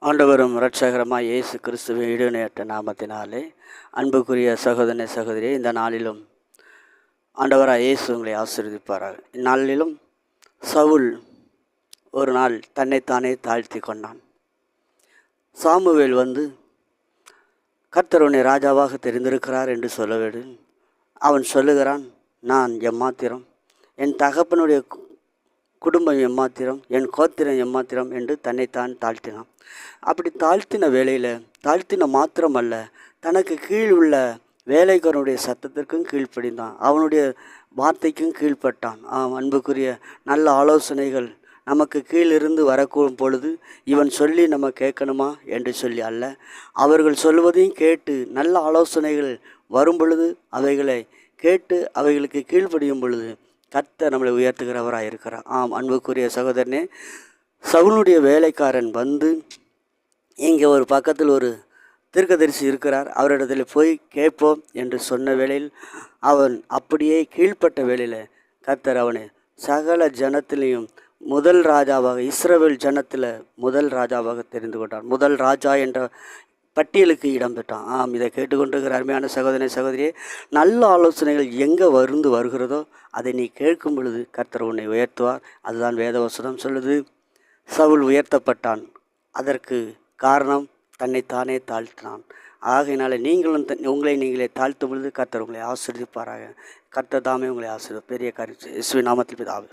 ஆண்டவரும் இரட்சகருமாய் இயேசு கிறிஸ்துவின் இடையற்ற நாமத்தினாலே அன்புக்குரிய சகோதரனே சகோதரியே, இந்த நாளிலும் ஆண்டவராக இயேசு உங்களை ஆசீர்வதிப்பாராக. இந்நாளிலும் சவுல் ஒரு நாள் தன்னைத்தானே தாழ்த்தி கொண்டான். சாமுவேல் கர்த்தர் உன்னை ராஜாவாக தெரிந்திருக்கிறார் என்று சொல்ல வேண்டும். அவன் சொல்லுகிறான், நான் எம்மாத்திரம், என் தகப்பனுடைய குடும்பம் எம்மாத்திரம், என் கோத்திரம் எம்மாத்திரம் என்று தன்னைத்தான் தாழ்த்தினான். அப்படி தாழ்த்தின வேளையில் தாழ்த்தின மாத்திரமல்ல, தனக்கு கீழ் உள்ள வேலைக்காரனுடைய சத்தத்திற்கும் கீழ்ப்படிந்தான், அவனுடைய வார்த்தைக்கும் கீழ்ப்பட்டான். அன்புக்குரிய நல்ல ஆலோசனைகள் நமக்கு கீழிருந்து வரக்கூடும் பொழுது இவன் சொல்லி நம்ம கேட்கணுமா என்று சொல்லி அல்ல, அவர்கள் சொல்வதையும் கேட்டு நல்ல ஆலோசனைகள் வரும் பொழுது அவைகளை கேட்டு அவைகளுக்கு கீழ்ப்படியும் பொழுது கர்த்தர் நம்மளை உயர்த்துகிறவராக இருக்கிறார். அன்புக்குரிய சகோதரனே, சவுலுடைய வேலைக்காரன் இங்கே ஒரு பக்கத்தில் ஒரு தீர்க்கதரிசி இருக்கிறார், அவரிடத்தில் போய் கேட்போம் என்று சொன்ன வேளையில் அவன் அப்படியே கீழ்ப்பட்ட வேளையில் கர்த்தர் அவனை சகல ஜனத்திலையும் முதல் ராஜாவாக, இஸ்ரவேல் ஜனத்தில் முதல் ராஜாவாக தெரிந்து கொண்டான். முதல் ராஜா என்ற பட்டியலுக்கு இடம் பெற்றான். இதை கேட்டுக்கொண்டிருக்கிற அருமையான சகோதரனை சகோதரியே, நல்ல ஆலோசனைகள் எங்கே வருகிறதோ அதை நீ கேட்கும் பொழுது கர்த்தர் உன்னை உயர்த்துவார். அதுதான் வேதவசனம் சொல்லுது. சவுல் உயர்த்தப்பட்டான், அதற்கு காரணம் தன்னைத்தானே தாழ்த்தினான். ஆகையினால நீங்களும் உங்களை நீங்களே தாழ்த்தும் பொழுது கர்த்தர் உங்களை ஆசீர்வதிப்பாராக. கர்த்தர் தாமே உங்களை ஆசீர்வதி. பெரிய காரியம் இயேசுவின் நாமத்தில் பிதாவே.